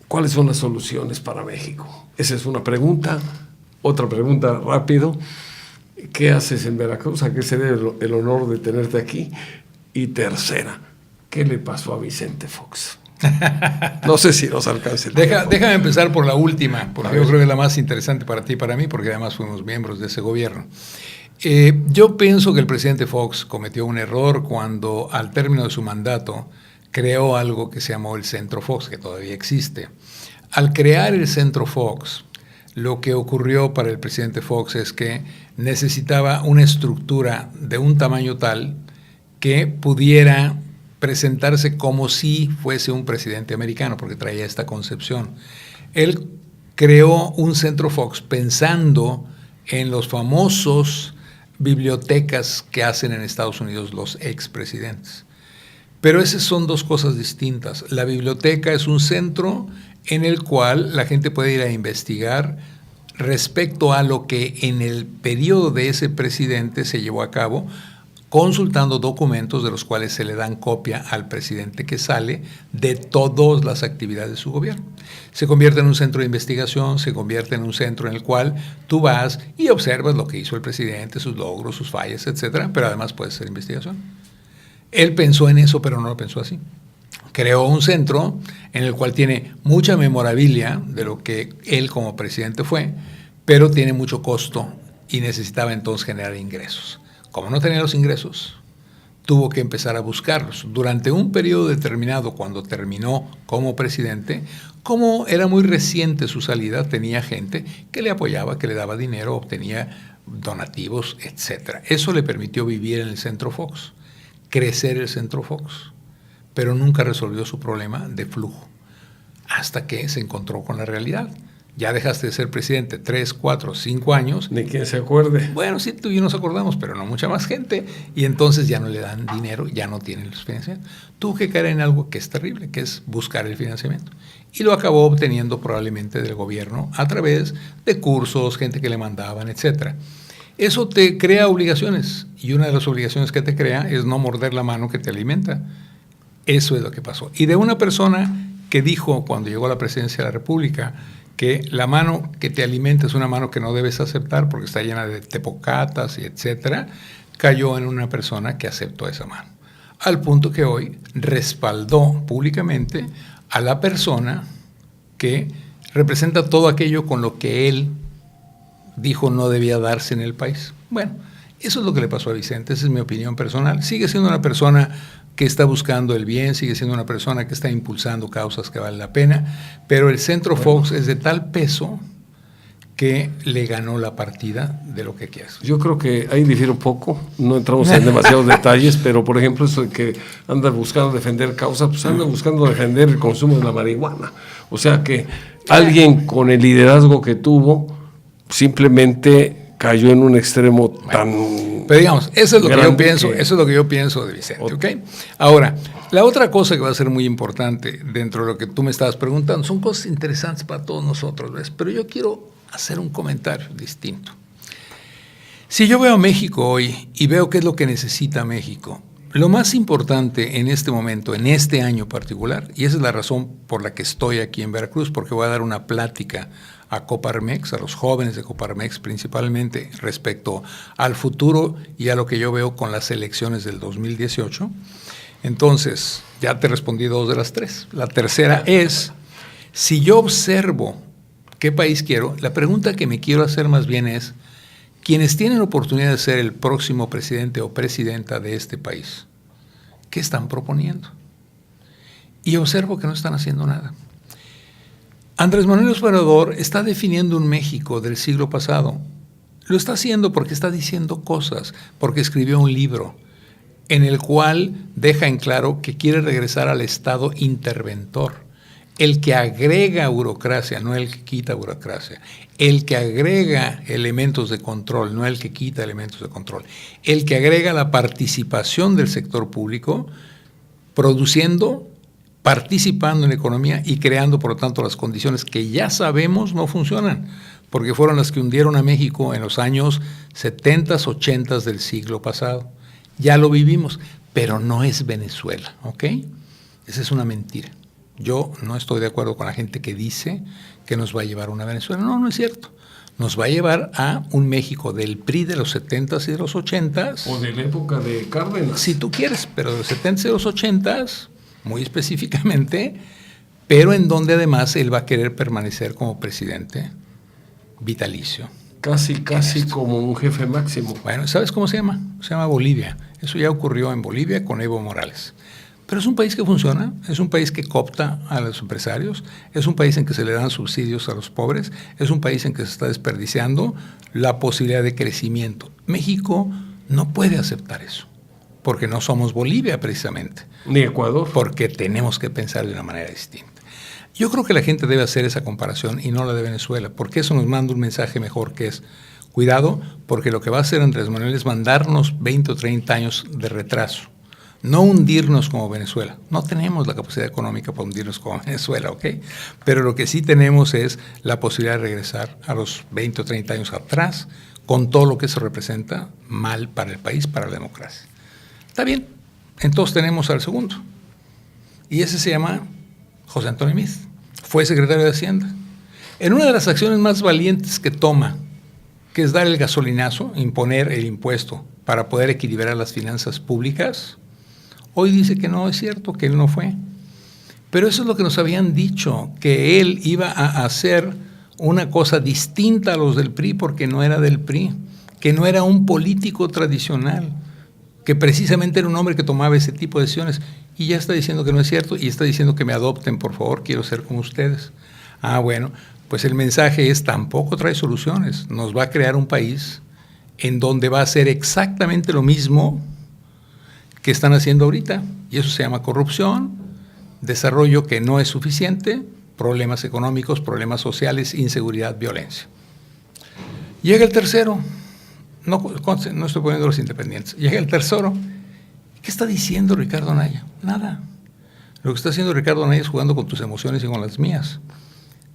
¿cuáles son las soluciones para México? Esa es una pregunta. Otra pregunta rápido. ¿Qué haces en Veracruz? ¿A qué se debe el honor de tenerte aquí? Y tercera, ¿qué le pasó a Vicente Fox? No sé si nos alcance el tiempo. Déjame empezar por la última, porque yo creo que es la más interesante para ti y para mí, porque además fuimos miembros de ese gobierno. Yo pienso que el presidente Fox cometió un error cuando, al término de su mandato, creó algo que se llamó el Centro Fox, que todavía existe. Al crear el Centro Fox, lo que ocurrió para el presidente Fox es que necesitaba una estructura de un tamaño tal que pudiera presentarse como si fuese un presidente americano, porque traía esta concepción. Él creó un Centro Fox pensando en los famosos bibliotecas que hacen en Estados Unidos los expresidentes. Pero esas son dos cosas distintas. La biblioteca es un centro en el cual la gente puede ir a investigar respecto a lo que en el periodo de ese presidente se llevó a cabo, consultando documentos de los cuales se le dan copia al presidente que sale de todas las actividades de su gobierno. Se convierte en un centro de investigación, se convierte en un centro en el cual tú vas y observas lo que hizo el presidente, sus logros, sus fallas, etcétera, pero además puede ser investigación. Él pensó en eso, pero no lo pensó así. Creó un centro en el cual tiene mucha memorabilia de lo que él como presidente fue, pero tiene mucho costo y necesitaba entonces generar ingresos. Como no tenía los ingresos, tuvo que empezar a buscarlos. Durante un periodo determinado, cuando terminó como presidente, como era muy reciente su salida, tenía gente que le apoyaba, que le daba dinero, obtenía donativos, etc. Eso le permitió vivir en el Centro Fox, crecer el Centro Fox, pero nunca resolvió su problema de flujo, hasta que se encontró con la realidad. Ya dejaste de ser presidente 3, 4, 5 años. Ni quien se acuerde. Bueno, sí, tú y yo nos acordamos, pero no mucha más gente. Y entonces ya no le dan dinero, ya no tienen los financiamientos. Tuvo que caer en algo que es terrible, que es buscar el financiamiento. Y lo acabó obteniendo probablemente del gobierno a través de cursos, gente que le mandaban, etc. Eso te crea obligaciones. Y una de las obligaciones que te crea es no morder la mano que te alimenta. Eso es lo que pasó. Y de una persona que dijo cuando llegó a la presidencia de la República que la mano que te alimenta es una mano que no debes aceptar porque está llena de tepocatas y etcétera, cayó en una persona que aceptó esa mano. Al punto que hoy respaldó públicamente a la persona que representa todo aquello con lo que él dijo no debía darse en el país. Bueno, eso es lo que le pasó a Vicente, esa es mi opinión personal. Sigue siendo una persona que está buscando el bien, sigue siendo una persona que está impulsando causas que valen la pena, pero el Centro Fox es de tal peso que le ganó la partida de lo que quieras. Yo creo que ahí difiere un poco, no entramos en demasiados detalles, pero por ejemplo eso de que anda buscando defender causas, pues anda buscando defender el consumo de la marihuana. O sea que alguien con el liderazgo que tuvo simplemente cayó en un extremo tan... Pero digamos, eso es lo que yo pienso, eso es lo que yo pienso de Vicente, ¿ok? Ahora, la otra cosa que va a ser muy importante dentro de lo que tú me estabas preguntando, son cosas interesantes para todos nosotros, ¿ves? Pero yo quiero hacer un comentario distinto. Si yo veo a México hoy y veo qué es lo que necesita México, lo más importante en este momento, en este año particular, y esa es la razón por la que estoy aquí en Veracruz, porque voy a dar una plática a Coparmex, a los jóvenes de Coparmex principalmente, respecto al futuro y a lo que yo veo con las elecciones del 2018. Entonces, ya te respondí 2 de las 3. La tercera es, si yo observo qué país quiero, la pregunta que me quiero hacer más bien es, quienes tienen oportunidad de ser el próximo presidente o presidenta de este país, ¿qué están proponiendo? Y observo que no están haciendo nada. Andrés Manuel López Obrador está definiendo un México del siglo pasado. Lo está haciendo porque está diciendo cosas, porque escribió un libro en el cual deja en claro que quiere regresar al Estado interventor, el que agrega burocracia, no el que quita burocracia, el que agrega elementos de control, no el que quita elementos de control, el que agrega la participación del sector público, produciendo, participando en la economía y creando, por lo tanto, las condiciones que ya sabemos no funcionan, porque fueron las que hundieron a México en los años 70, 80 del siglo pasado. Ya lo vivimos, pero no es Venezuela, ¿ok? Esa es una mentira. Yo no estoy de acuerdo con la gente que dice que nos va a llevar a una Venezuela. No, no es cierto. Nos va a llevar a un México del PRI de los 70s y de los 80s. O de la época de Cárdenas. Si tú quieres, pero de los 70s y de los 80s, muy específicamente, pero en donde además él va a querer permanecer como presidente vitalicio. Casi como un jefe máximo. Bueno, ¿sabes cómo se llama? Se llama Bolivia. Eso ya ocurrió en Bolivia con Evo Morales. Pero es un país que funciona, es un país que coopta a los empresarios, es un país en que se le dan subsidios a los pobres, es un país en que se está desperdiciando la posibilidad de crecimiento. México no puede aceptar eso, porque no somos Bolivia precisamente. Ni Ecuador. Porque tenemos que pensar de una manera distinta. Yo creo que la gente debe hacer esa comparación y no la de Venezuela, porque eso nos manda un mensaje mejor que es, cuidado, porque lo que va a hacer Andrés Manuel es mandarnos 20 o 30 años de retraso. No hundirnos como Venezuela. No tenemos la capacidad económica para hundirnos como Venezuela, ¿ok? Pero lo que sí tenemos es la posibilidad de regresar a los 20 o 30 años atrás con todo lo que eso representa mal para el país, para la democracia. Está bien, entonces tenemos al segundo. Y ese se llama José Antonio Meade. Fue secretario de Hacienda. En una de las acciones más valientes que toma, que es dar el gasolinazo, imponer el impuesto para poder equilibrar las finanzas públicas, hoy dice que no es cierto, que él no fue. Pero eso es lo que nos habían dicho, que él iba a hacer una cosa distinta a los del PRI porque no era del PRI, que no era un político tradicional, que precisamente era un hombre que tomaba ese tipo de decisiones. Y ya está diciendo que no es cierto y está diciendo que me adopten, por favor, quiero ser como ustedes. Ah, bueno, pues el mensaje es: tampoco trae soluciones. Nos va a crear un país en donde va a ser exactamente lo mismo que están haciendo ahorita. Y eso se llama corrupción, desarrollo que no es suficiente, problemas económicos, problemas sociales, inseguridad, violencia. Llega el tercero. No estoy poniendo los independientes. Llega el tercero. ¿Qué está diciendo Ricardo Anaya? Nada. Lo que está haciendo Ricardo Anaya es jugando con tus emociones y con las mías.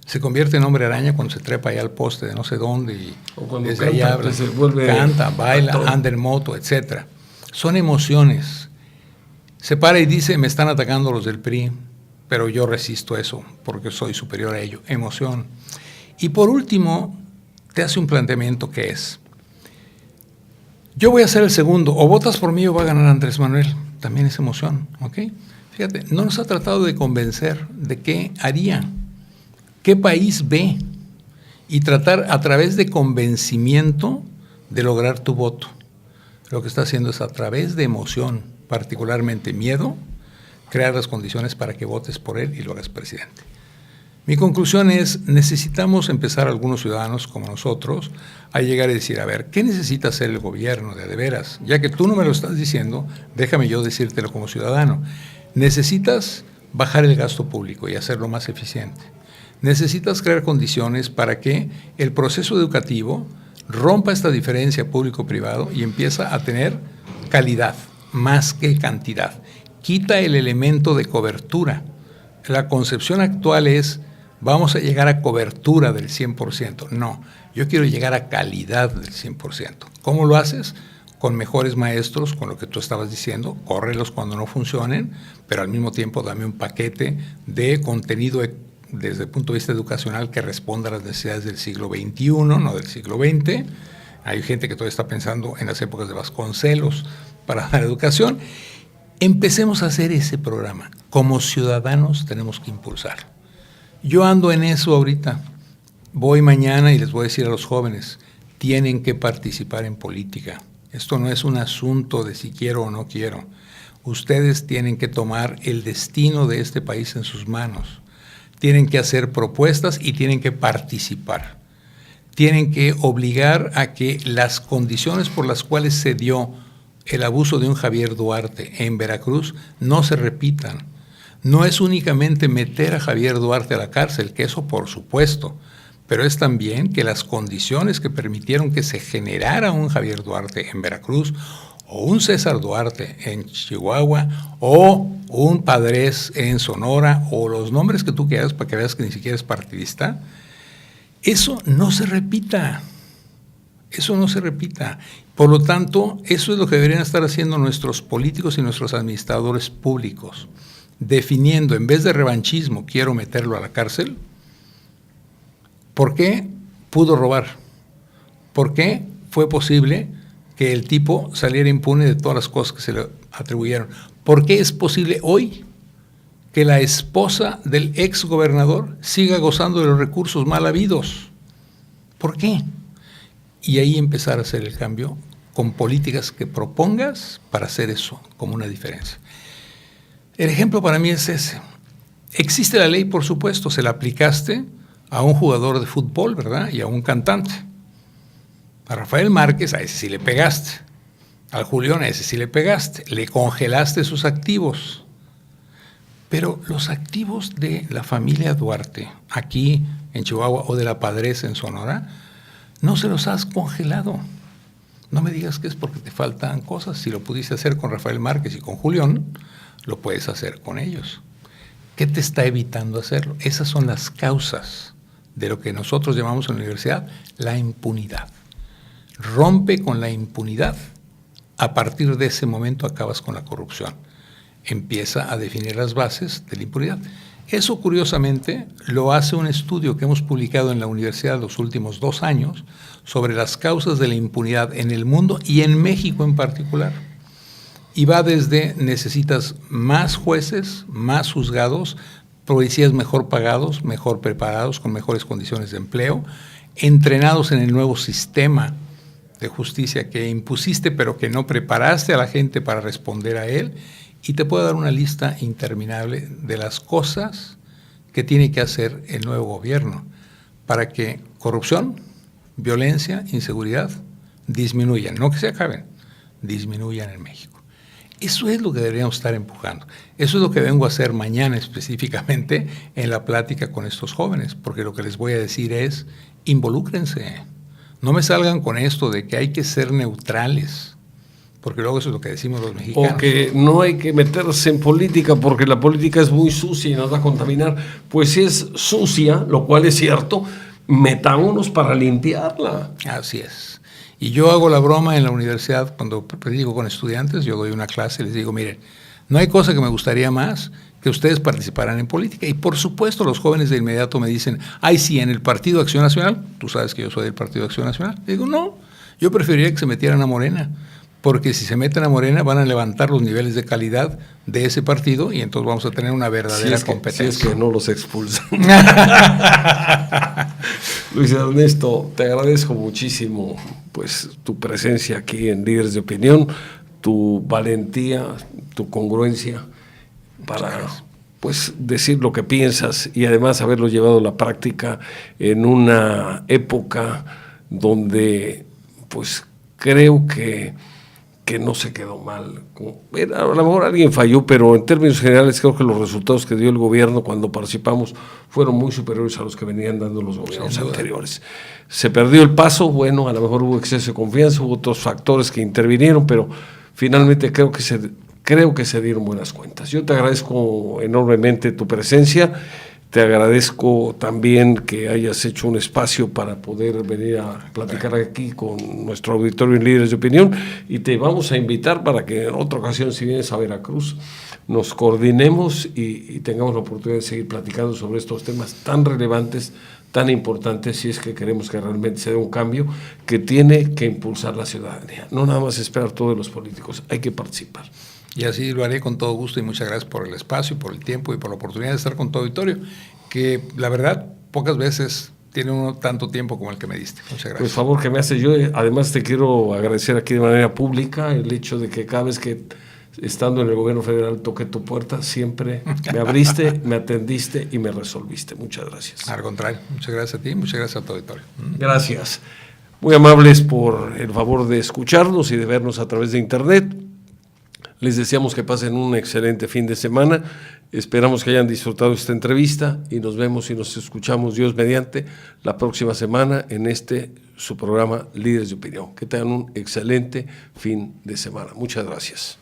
Se convierte en hombre araña cuando se trepa allá al poste de no sé dónde y o cuando desde canta, allá habla, se vuelve canta, baila, actor. anda en moto, etc. Son emociones. Se para y dice: me están atacando los del PRI, pero yo resisto eso porque soy superior a ello. Emoción. Y por último, te hace un planteamiento que es: yo voy a ser el segundo, o votas por mí o va a ganar Andrés Manuel. También es emoción, ¿ok? Fíjate, no nos ha tratado de convencer de qué haría, qué país ve, y tratar a través de convencimiento de lograr tu voto. Lo que está haciendo es a través de emoción, particularmente miedo, crear las condiciones para que votes por él y lo hagas presidente. Mi conclusión es: necesitamos empezar algunos ciudadanos como nosotros a llegar y decir: a ver, ¿qué necesita hacer el gobierno de veras? Ya que tú no me lo estás diciendo, déjame yo decírtelo como ciudadano. Necesitas bajar el gasto público y hacerlo más eficiente. Necesitas crear condiciones para que el proceso educativo rompa esta diferencia público-privado y empieza a tener calidad más que cantidad. Quita el elemento de cobertura. La concepción actual es: vamos a llegar a cobertura del 100%. No, yo quiero llegar a calidad del 100%. ¿Cómo lo haces? Con mejores maestros, con lo que tú estabas diciendo, córrelos cuando no funcionen, pero al mismo tiempo dame un paquete de contenido desde el punto de vista educacional que responda a las necesidades del siglo XXI, no del siglo XX. Hay gente que todavía está pensando en las épocas de Vasconcelos para dar educación. Empecemos a hacer ese programa. Como ciudadanos tenemos que impulsar. Yo ando en eso ahorita. Voy mañana y les voy a decir a los jóvenes: tienen que participar en política. Esto no es un asunto de si quiero o no quiero. Ustedes tienen que tomar el destino de este país en sus manos. Tienen que hacer propuestas y tienen que participar. Tienen que obligar a que las condiciones por las cuales se dio el abuso de un Javier Duarte en Veracruz no se repitan. No es únicamente meter a Javier Duarte a la cárcel, que eso por supuesto, pero es también que las condiciones que permitieron que se generara un Javier Duarte en Veracruz, o un César Duarte en Chihuahua, o un Padres en Sonora, o los nombres que tú quieras para que veas que ni siquiera es partidista, eso no se repita. Eso no se repita. Por lo tanto, eso es lo que deberían estar haciendo nuestros políticos y nuestros administradores públicos, definiendo, en vez de revanchismo, quiero meterlo a la cárcel. ¿Por qué pudo robar? ¿Por qué fue posible que el tipo saliera impune de todas las cosas que se le atribuyeron? ¿Por qué es posible hoy que la esposa del ex gobernador siga gozando de los recursos mal habidos? ¿Por qué? Y ahí empezar a hacer el cambio con políticas que propongas para hacer eso como una diferencia. El ejemplo para mí es ese. Existe la ley, por supuesto, se la aplicaste a un jugador de fútbol, ¿verdad? Y a un cantante. A Rafael Márquez, a ese sí le pegaste. Al Julián, a ese sí le pegaste. Le congelaste sus activos. Pero los activos de la familia Duarte, aquí en Chihuahua, o de la Padres en Sonora, no se los has congelado. No me digas que es porque te faltan cosas. Si lo pudiste hacer con Rafael Márquez y con Julián, lo puedes hacer con ellos. ¿Qué te está evitando hacerlo? Esas son las causas de lo que nosotros llamamos en la universidad la impunidad. Rompe con la impunidad. A partir de ese momento acabas con la corrupción. Empieza a definir las bases de la impunidad. Eso, curiosamente, lo hace un estudio que hemos publicado en la universidad los últimos 2 años sobre las causas de la impunidad en el mundo y en México en particular. Y va desde necesitas más jueces, más juzgados, policías mejor pagados, mejor preparados, con mejores condiciones de empleo, entrenados en el nuevo sistema de justicia que impusiste, pero que no preparaste a la gente para responder a él. Y te puedo dar una lista interminable de las cosas que tiene que hacer el nuevo gobierno para que corrupción, violencia, inseguridad disminuyan, no que se acaben, disminuyan en México. Eso es lo que deberíamos estar empujando. Eso es lo que vengo a hacer mañana específicamente en la plática con estos jóvenes, porque lo que les voy a decir es, involúcrense. No me salgan con esto de que hay que ser neutrales, porque luego eso es lo que decimos los mexicanos. O que no hay que meterse en política porque la política es muy sucia y nos va a contaminar. Pues si es sucia, lo cual es cierto, metámonos para limpiarla. Así es. Y yo hago la broma en la universidad cuando predico con estudiantes, yo doy una clase y les digo, miren, no hay cosa que me gustaría más que ustedes participaran en política. Y por supuesto los jóvenes de inmediato me dicen, ay sí, en el Partido Acción Nacional, tú sabes que yo soy del Partido Acción Nacional. Y digo, no, yo preferiría que se metieran a Morena, porque si se meten a Morena van a levantar los niveles de calidad de ese partido y entonces vamos a tener una verdadera competencia. Si es que no los expulsan. Luis Ernesto, te agradezco muchísimo pues tu presencia aquí en Líderes de Opinión, tu valentía, tu congruencia para pues decir lo que piensas y además haberlo llevado a la práctica en una época donde pues creo que no se quedó mal. A lo mejor alguien falló, pero en términos generales creo que los resultados que dio el gobierno cuando participamos fueron muy superiores a los que venían dando los gobiernos anteriores. Se perdió el paso, bueno, a lo mejor hubo exceso de confianza, hubo otros factores que intervinieron, pero finalmente creo que se dieron buenas cuentas. Yo te agradezco enormemente tu presencia. Te agradezco también que hayas hecho un espacio para poder venir a platicar aquí con nuestro auditorio en Líderes de Opinión y te vamos a invitar para que en otra ocasión, si vienes a Veracruz, nos coordinemos y tengamos la oportunidad de seguir platicando sobre estos temas tan relevantes, tan importantes, si es que queremos que realmente se dé un cambio que tiene que impulsar la ciudadanía. No nada más esperar todos los políticos, hay que participar. Y así lo haré con todo gusto y muchas gracias por el espacio, por el tiempo y por la oportunidad de estar con tu auditorio, que la verdad pocas veces tiene uno tanto tiempo como el que me diste. Muchas gracias. Pues favor que me haces yo, además te quiero agradecer aquí de manera pública el hecho de que cada vez que estando en el gobierno federal toqué tu puerta, siempre me abriste, me atendiste y me resolviste. Muchas gracias. Al contrario, muchas gracias a ti, muchas gracias a tu auditorio. Gracias. Muy amables por el favor de escucharnos y de vernos a través de internet. Les deseamos que pasen un excelente fin de semana. Esperamos que hayan disfrutado esta entrevista y nos vemos y nos escuchamos, Dios mediante, la próxima semana en su programa Líderes de Opinión. Que tengan un excelente fin de semana. Muchas gracias.